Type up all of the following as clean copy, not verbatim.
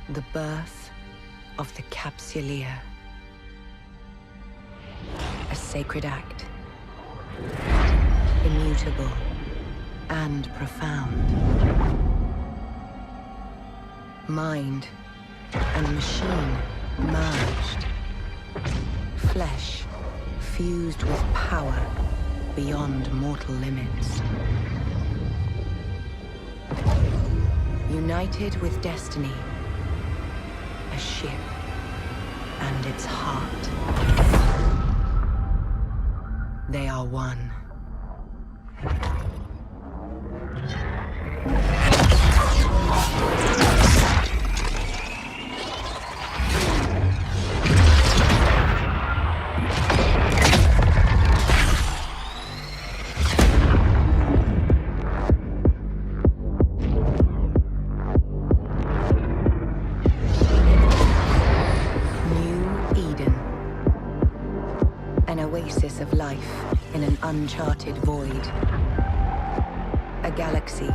The birth of the Capsuleer. A sacred act. Immutable and profound. Mind and machine merged. Flesh fused with power beyond mortal limits. United with destiny. A ship and its heart. They are one. Of life in an uncharted void. A galaxy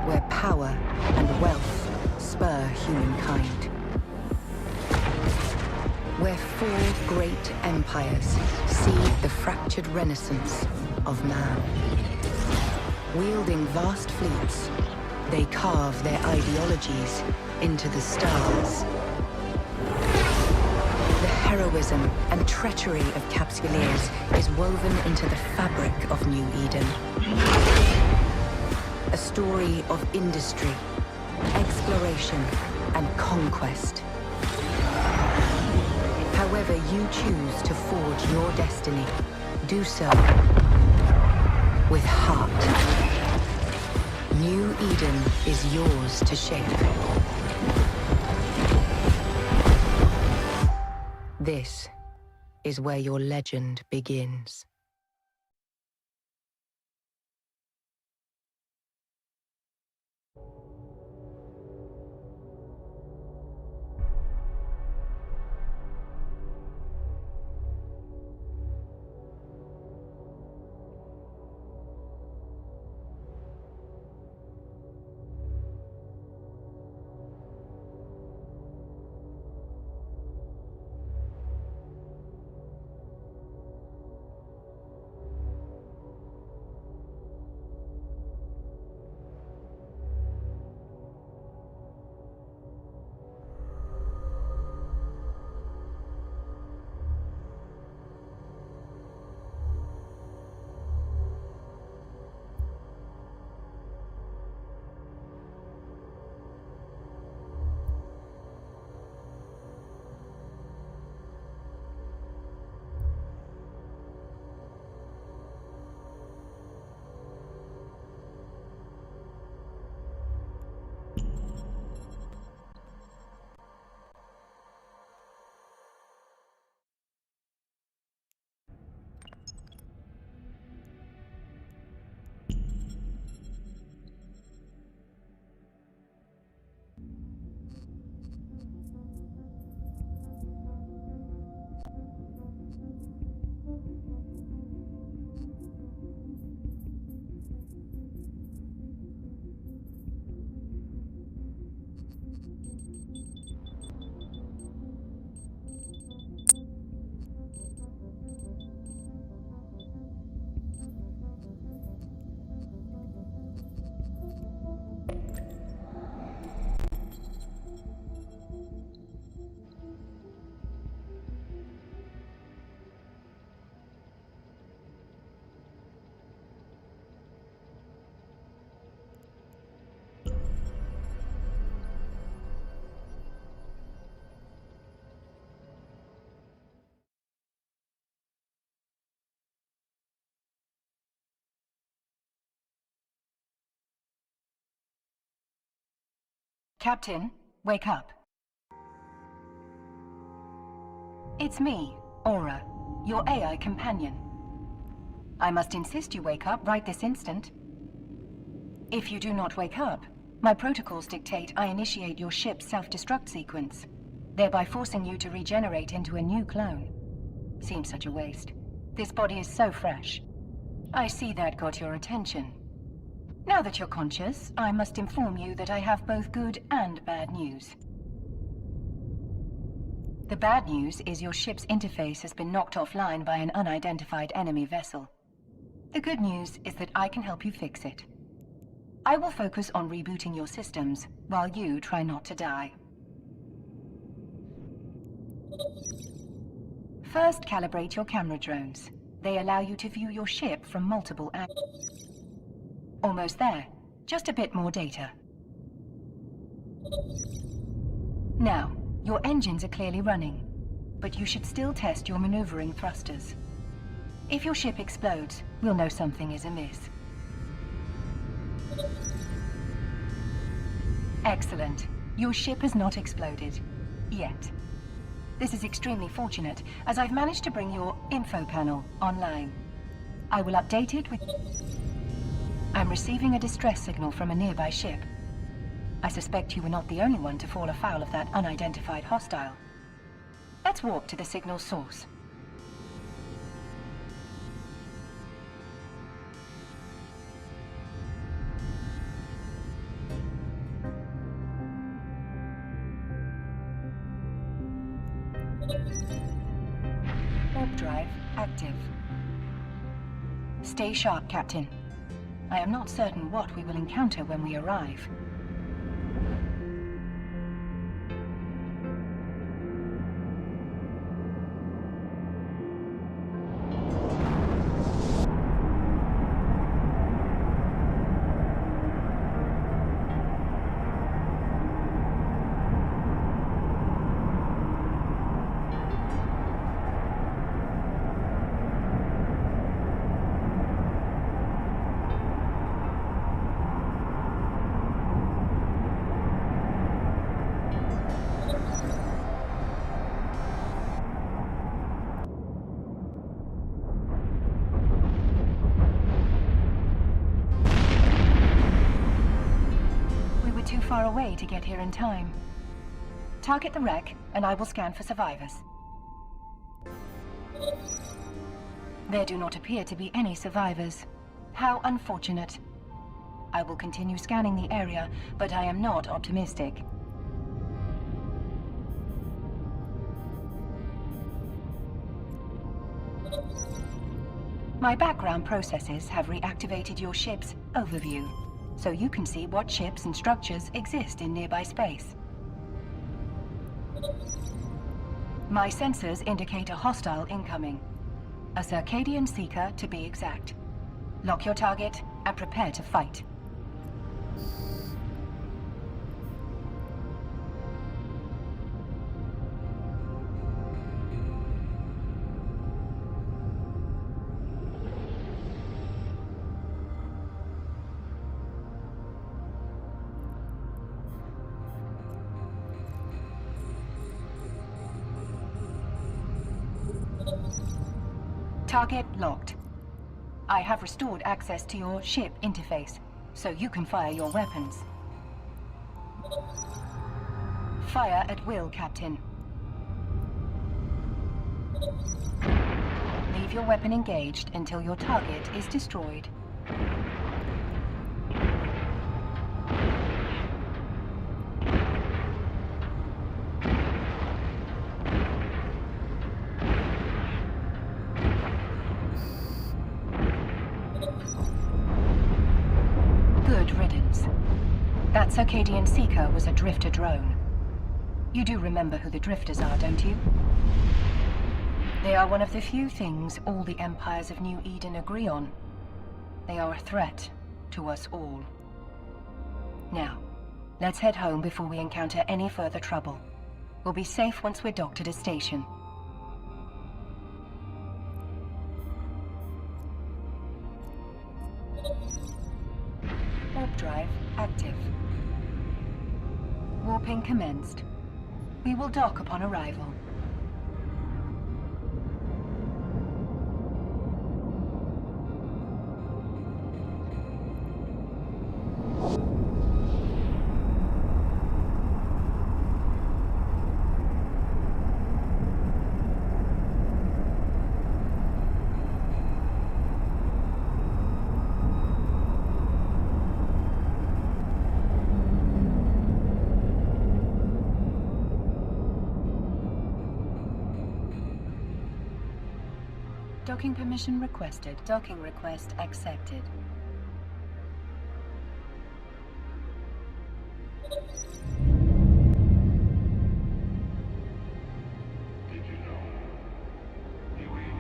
where power and wealth spur humankind. Where four great empires seed the fractured renaissance of man. Wielding vast fleets, they carve their ideologies into the stars. Heroism and treachery of Capsuleers is woven into the fabric of New Eden. A story of industry, exploration, and conquest. However you choose to forge your destiny, do so with heart. New Eden is yours to shape. This is where your legend begins. Captain, wake up. It's me, Aura, your AI companion. I must insist you wake up right this instant. If you do not wake up, my protocols dictate I initiate your ship's self-destruct sequence, thereby forcing you to regenerate into a new clone. Seems such a waste. This body is so fresh. I see that got your attention. Now that you're conscious, I must inform you that I have both good and bad news. The bad news is your ship's interface has been knocked offline by an unidentified enemy vessel. The good news is that I can help you fix it. I will focus on rebooting your systems, while you try not to die. First, calibrate your camera drones. They allow you to view your ship from multiple angles. Almost there. Just a bit more data. Now, your engines are clearly running, but you should still test your maneuvering thrusters. If your ship explodes, we'll know something is amiss. Excellent. Your ship has not exploded. Yet. This is extremely fortunate, as I've managed to bring your info panel online. I will update it with... I'm receiving a distress signal from a nearby ship. I suspect you were not the only one to fall afoul of that unidentified hostile. Let's warp to the signal source. Warp drive active. Stay sharp, Captain. I am not certain what we will encounter when we arrive. Far away to get here in time. Target the wreck, and I will scan for survivors. There do not appear to be any survivors. How unfortunate. I will continue scanning the area, but I am not optimistic. My background processes have reactivated your ship's overview, so you can see what ships and structures exist in nearby space. My sensors indicate a hostile incoming. A Circadian Seeker, to be exact. Lock your target and prepare to fight. Target locked. I have restored access to your ship interface, so you can fire your weapons. Fire at will, Captain. Leave your weapon engaged until your target is destroyed. That Circadian Seeker was a drifter drone. You do remember who the drifters are, don't you? They are one of the few things all the empires of New Eden agree on. They are a threat to us all. Now, let's head home before we encounter any further trouble. We'll be safe once we're docked at a station. Warp drive active. Warping commenced. We will dock upon arrival. Docking permission requested. Docking request accepted.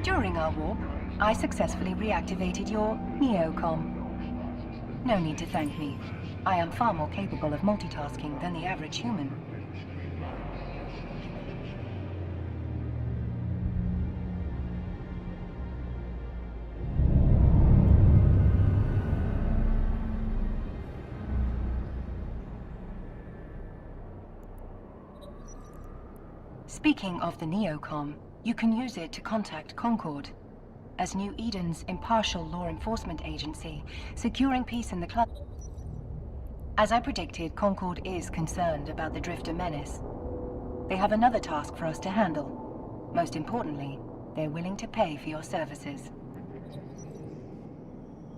During our warp, I successfully reactivated your neocom. No need to thank me. I am far more capable of multitasking than the average human. Speaking of the neocom, you can use it to contact Concord. As New Eden's impartial law enforcement agency, securing peace in the club. As I predicted, Concord is concerned about the Drifter menace. They have another task for us to handle. Most importantly, they're willing to pay for your services.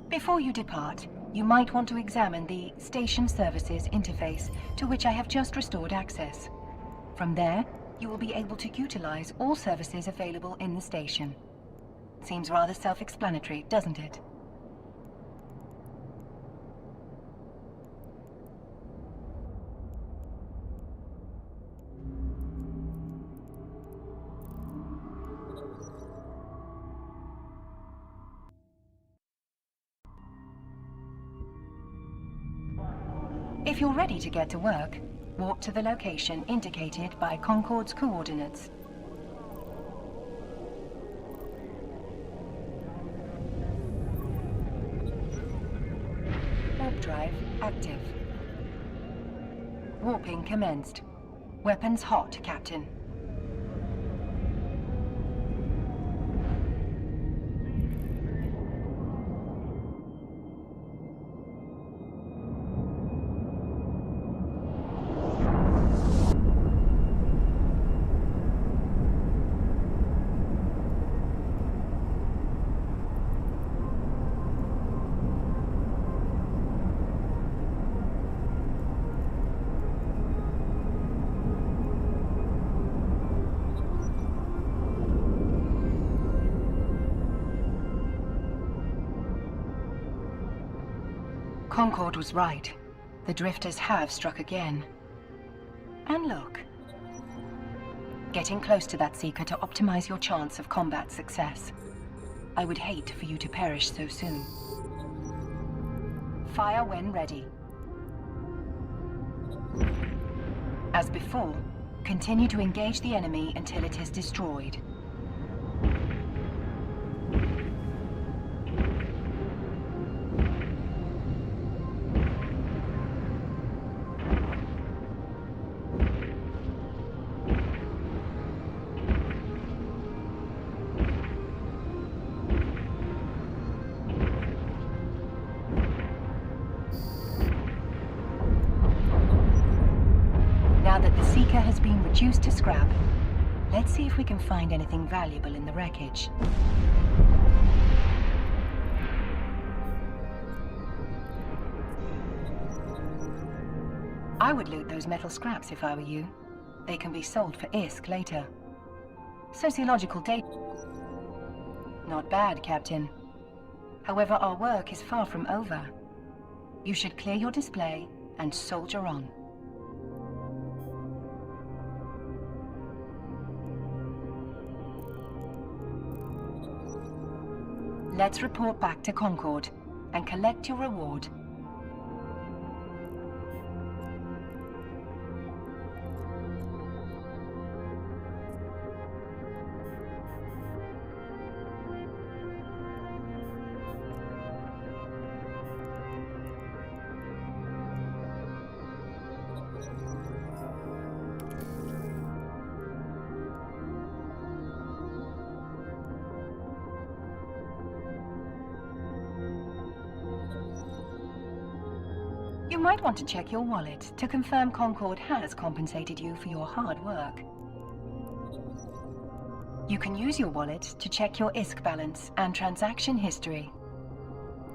Before you depart, you might want to examine the Station Services interface, to which I have just restored access. From there, you will be able to utilize all services available in the station. Seems rather self-explanatory, doesn't it? If you're ready to get to work, warp to the location indicated by Concord's coordinates. Warp drive active. Warping commenced. Weapons hot, Captain. Concord was right. The Drifters have struck again. And look. Getting close to that Seeker to optimize your chance of combat success. I would hate for you to perish so soon. Fire when ready. As before, continue to engage the enemy until it is destroyed. Has been reduced to scrap. Let's see if we can find anything valuable in the wreckage. I would loot those metal scraps if I were you. They can be sold for ISK later. Sociological data. Not bad, Captain. However, our work is far from over. You should clear your display and soldier on. Let's report back to Concord and collect your reward. You might want to check your wallet to confirm Concord has compensated you for your hard work. You can use your wallet to check your ISK balance and transaction history.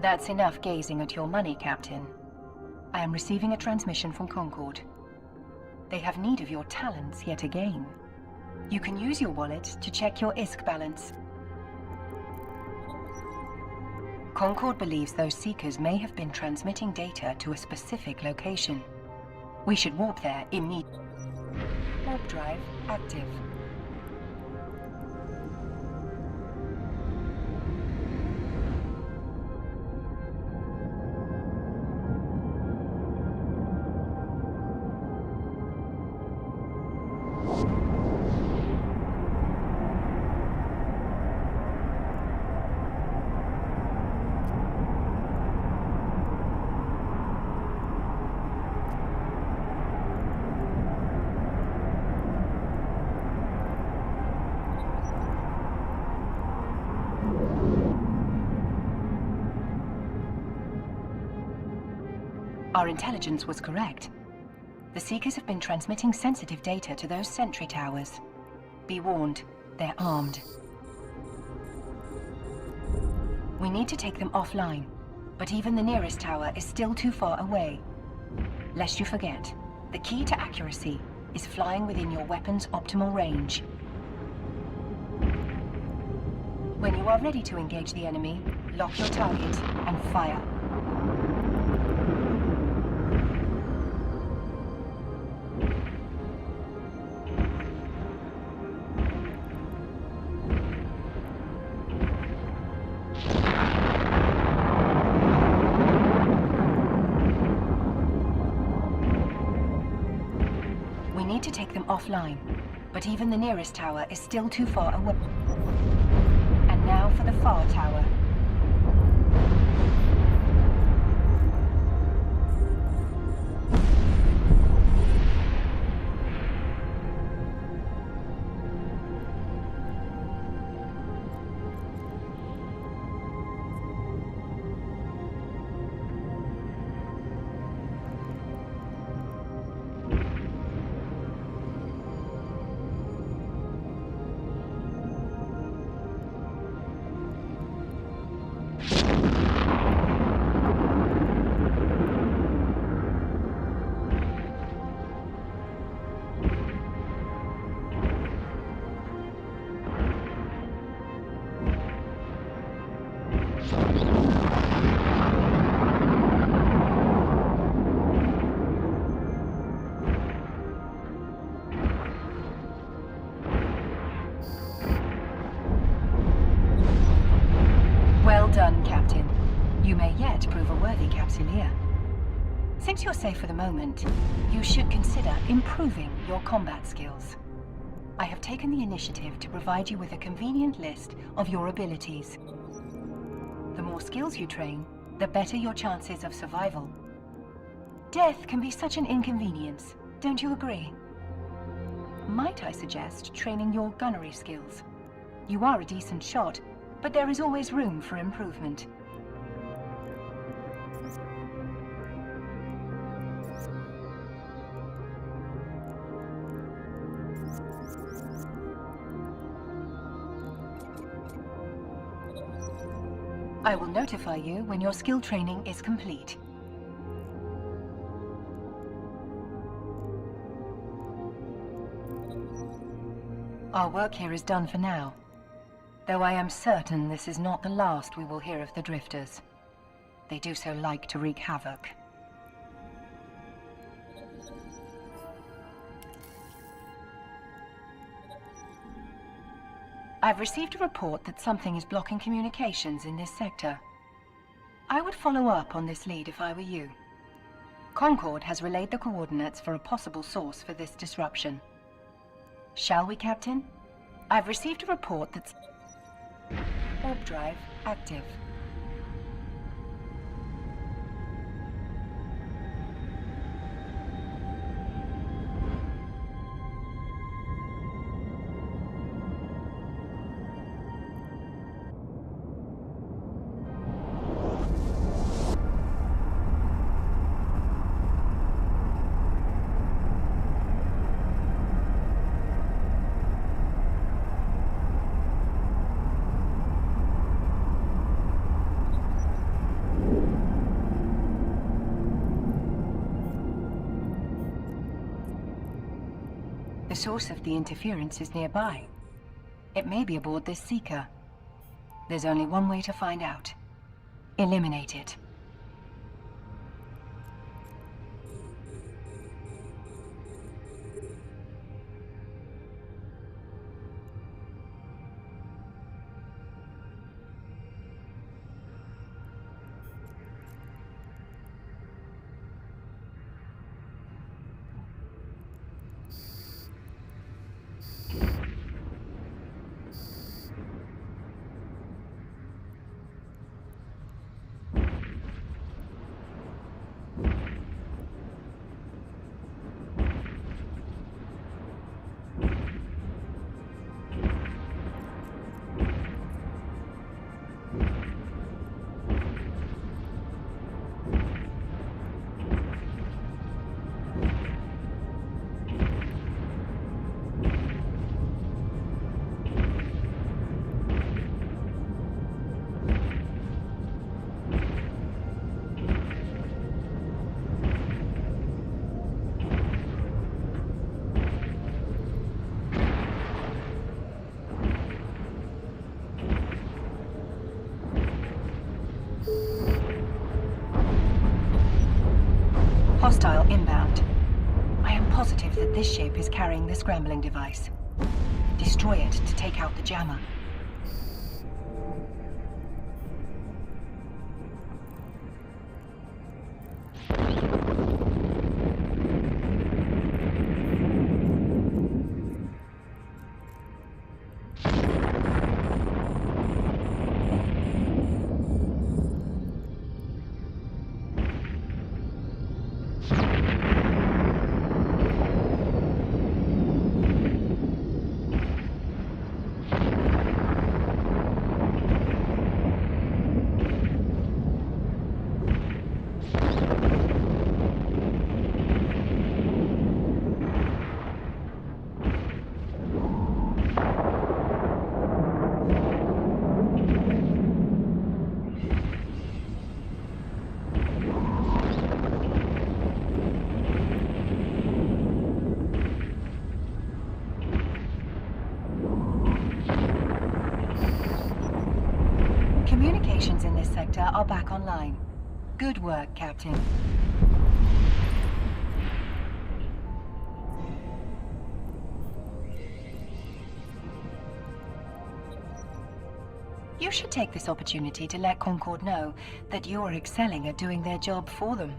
That's enough gazing at your money, Captain. I am receiving a transmission from Concord. They have need of your talents yet again. You can use your wallet to check your ISK balance. Concord believes those Seekers may have been transmitting data to a specific location. We should warp there immediately. Warp drive active. Our intelligence was correct. The Seekers have been transmitting sensitive data to those sentry towers. Be warned, they're armed. We need to take them offline, but even the nearest tower is still too far away. Lest you forget, the key to accuracy is flying within your weapon's optimal range. When you are ready to engage the enemy, lock your target and fire. To take them offline, but even the nearest tower is still too far away. And now for the far tower. Well done, Captain. You may yet prove a worthy capsuleer. Since you're safe for the moment, you should consider improving your combat skills. I have taken the initiative to provide you with a convenient list of your abilities. The more skills you train, the better your chances of survival. Death can be such an inconvenience, don't you agree? Might I suggest training your gunnery skills? You are a decent shot, but there is always room for improvement. I will notify you when your skill training is complete. Our work here is done for now, though I am certain this is not the last we will hear of the Drifters. They do so like to wreak havoc. I've received a report that something is blocking communications in this sector. I would follow up on this lead if I were you. Concord has relayed the coordinates for a possible source for this disruption. Shall we, Captain? I've received a report that's... Warp drive active. The source of the interference is nearby. It may be aboard this Seeker. There's only one way to find out. eliminate it. Hostile inbound. I am positive that this ship is carrying the scrambling device. Destroy it to take out the jammer. Communications in this sector are back online. Good work, Captain. You should take this opportunity to let Concord know that you're excelling at doing their job for them.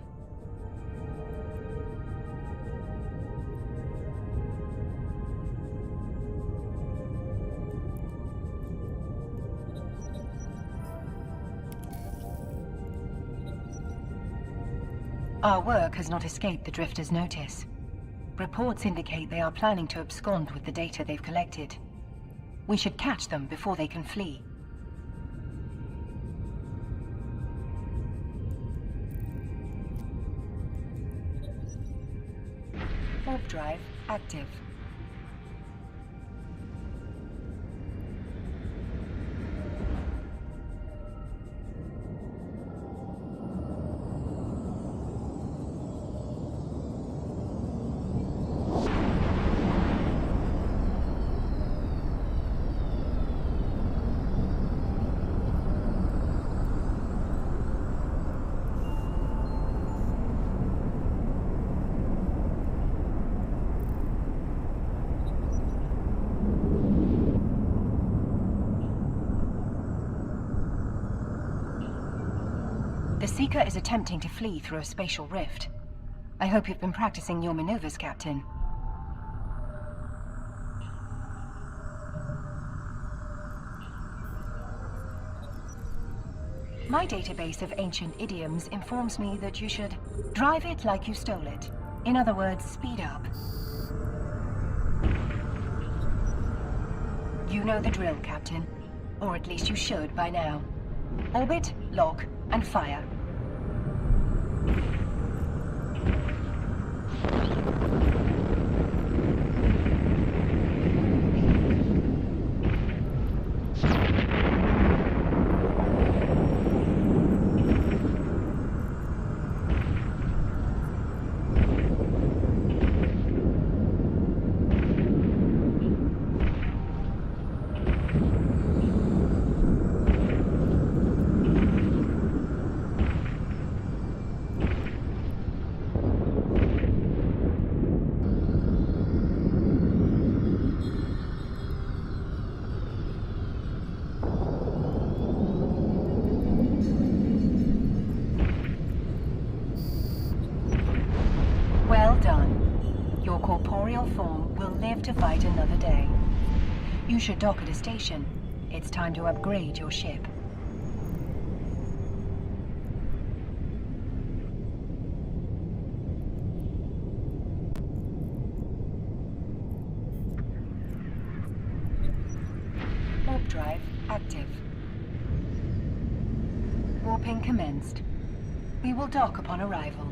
Our work has not escaped the Drifters' notice. Reports indicate they are planning to abscond with the data they've collected. We should catch them before they can flee. Warp drive active. The Seeker is attempting to flee through a spatial rift. I hope you've been practicing your maneuvers, Captain. My database of ancient idioms informs me that you should drive it like you stole it. In other words, speed up. You know the drill, Captain. Or at least you should by now. Orbit, lock, and fire. your corporeal form will live to fight another day. You should dock at a station. It's time to upgrade your ship. Warp drive active. Warping commenced. We will dock upon arrival.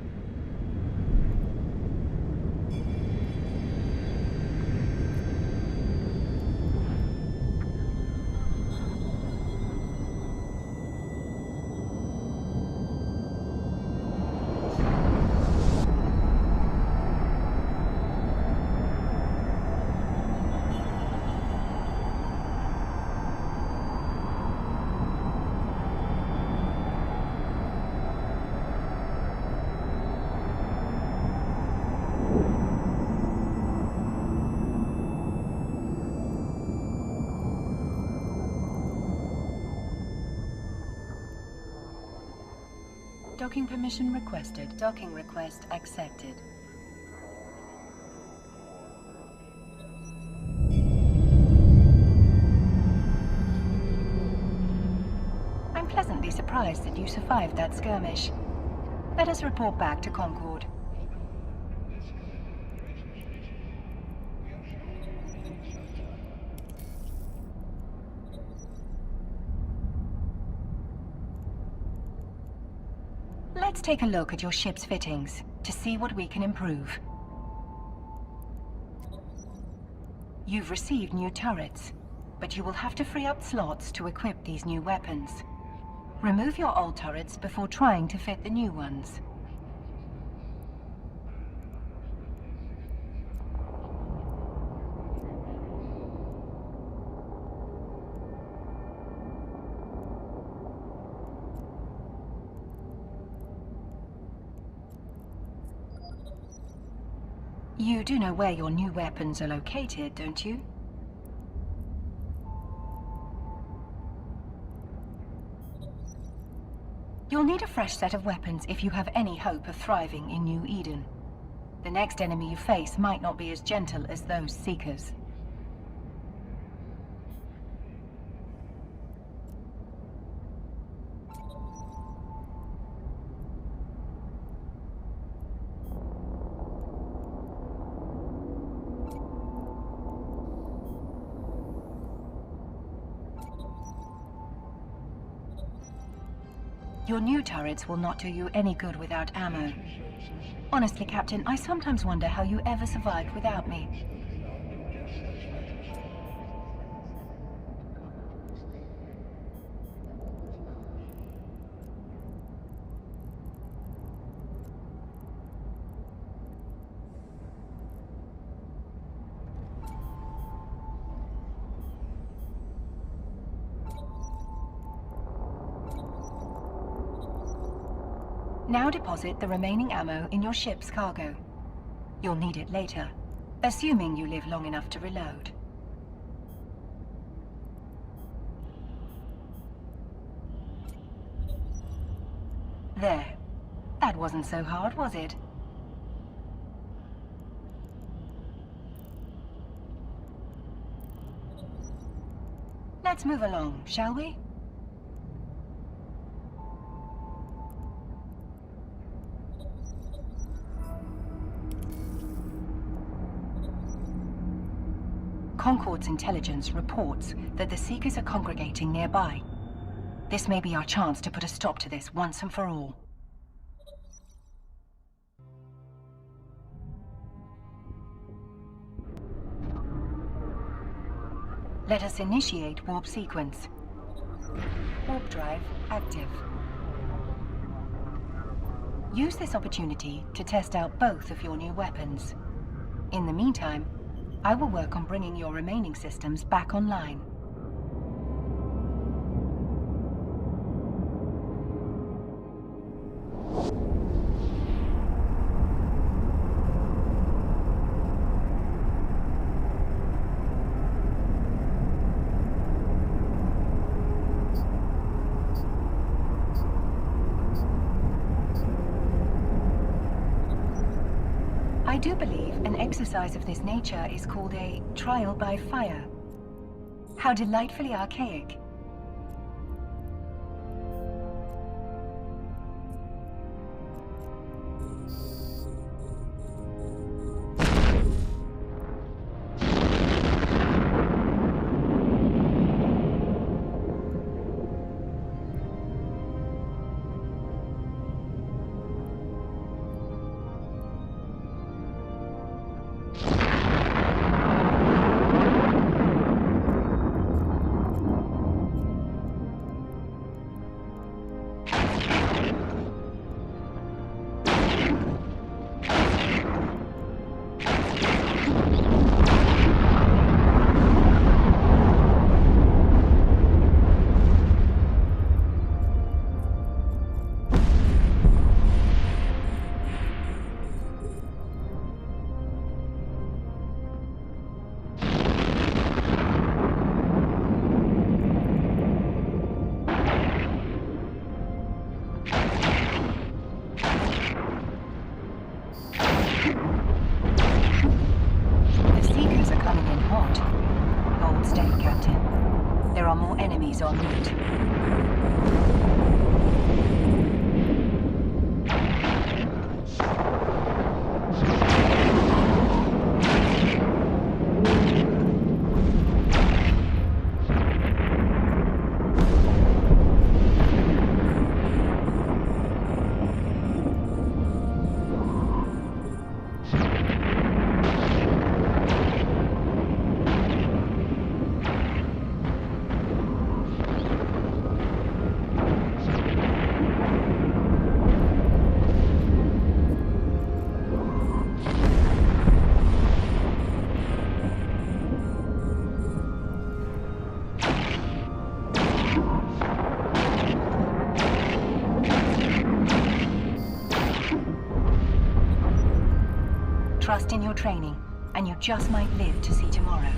Docking permission requested. Docking request accepted. I'm pleasantly surprised that you survived that skirmish. Let us report back to Concord. Let's take a look at your ship's fittings to see what we can improve. You've received new turrets, but you will have to free up slots to equip these new weapons. Remove your old turrets before trying to fit the new ones. You do know where your new weapons are located, don't you? You'll need a fresh set of weapons if you have any hope of thriving in New Eden. The next enemy you face might not be as gentle as those Seekers. Your new turrets will not do you any good without ammo. Honestly, Captain, I sometimes wonder how you ever survived without me. Now deposit the remaining ammo in your ship's cargo. You'll need it later, assuming you live long enough to reload. There. That wasn't so hard, was it? Let's move along, shall we? Concord's intelligence reports that the Seekers are congregating nearby. This may be our chance to put a stop to this once and for all. Let us initiate warp sequence. Warp drive active. Use this opportunity to test out both of your new weapons. In the meantime, I will work on bringing your remaining systems back online. I do believe an exercise of this nature is called a trial by fire. How delightfully archaic. En route. Trust in your training, and you just might live to see tomorrow.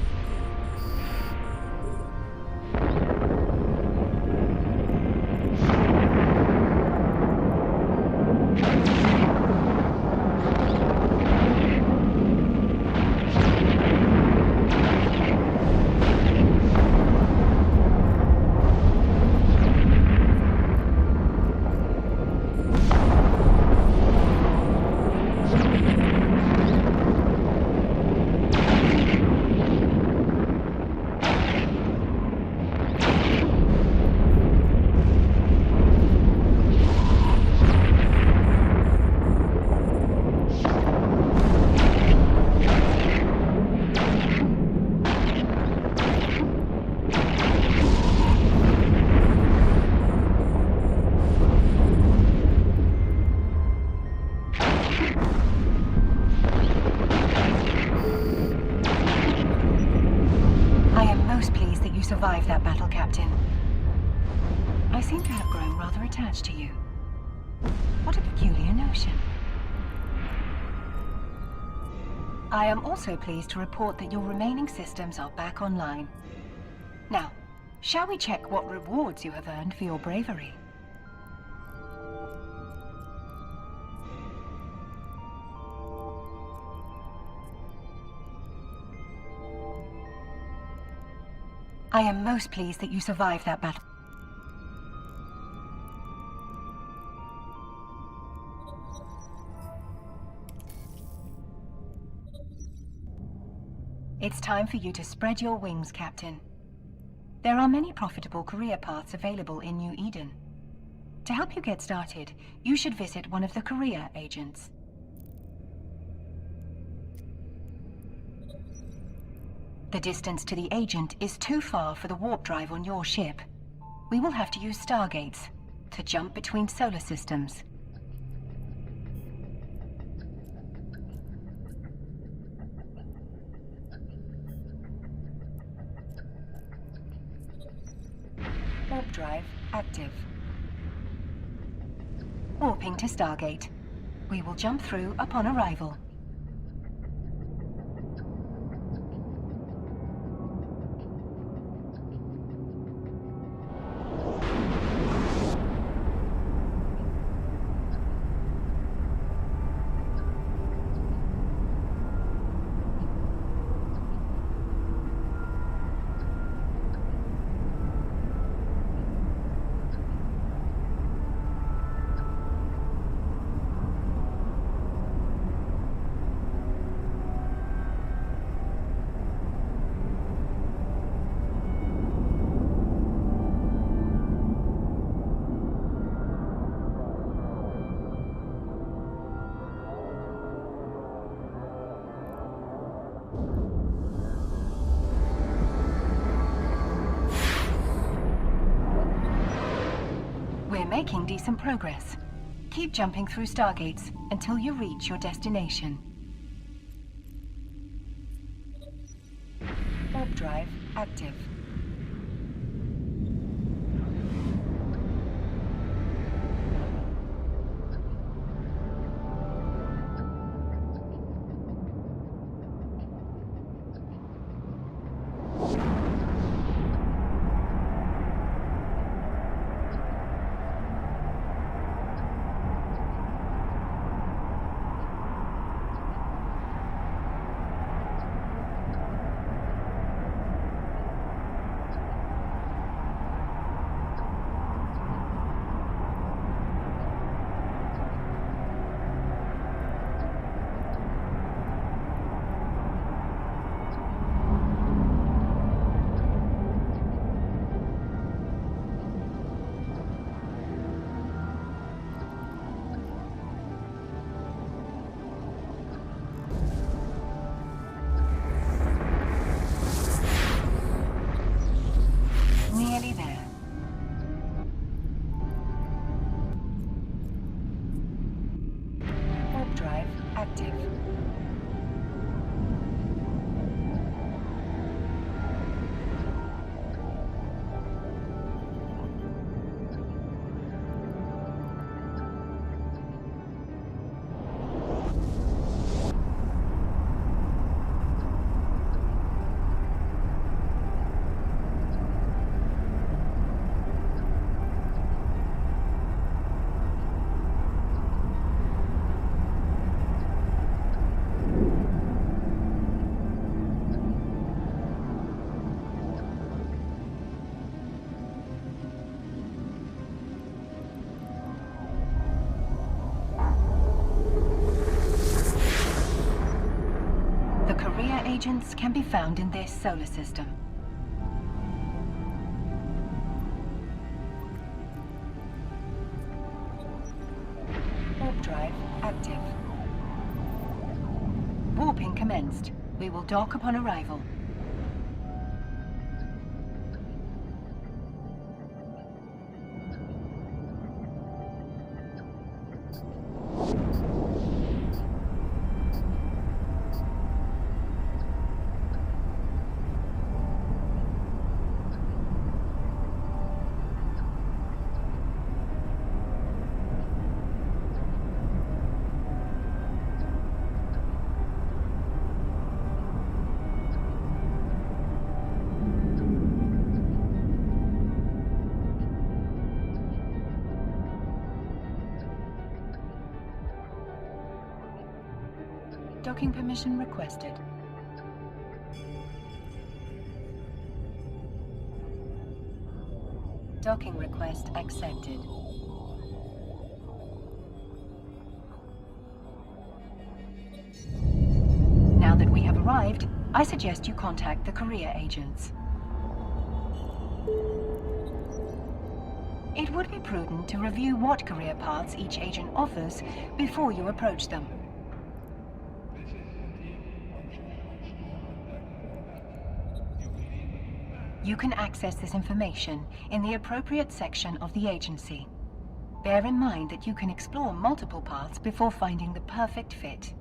Survived that battle, Captain. I seem to have grown rather attached to you. What a peculiar notion. I am also pleased to report that your remaining systems are back online. Now, shall we check what rewards you have earned for your bravery? I am most pleased that you survived that battle. It's time for you to spread your wings, Captain. There are many profitable career paths available in New Eden. To help you get started, you should visit one of the career agents. The distance to the agent is too far for the warp drive on your ship. We will have to use stargates to jump between solar systems. Warp drive active. Warping to Stargate. We will jump through upon arrival. making decent progress. Keep jumping through stargates until you reach your destination. Warp drive active. Nearly there. Warp drive active. Agents can be found in this solar system. Warp drive active. Warping commenced. We will dock upon arrival. Docking permission requested. Docking request accepted. Now that we have arrived, I suggest you contact the career agents. It would be prudent to review what career paths each agent offers before you approach them. You can access this information in the appropriate section of the agency. Bear in mind that you can explore multiple paths before finding the perfect fit.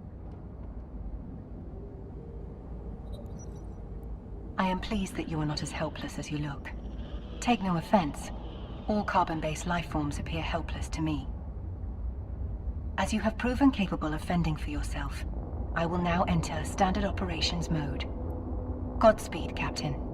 I am pleased that you are not as helpless as you look. Take no offense. All carbon-based life forms appear helpless to me. As you have proven capable of fending for yourself, I will now enter standard operations mode. Godspeed, Captain.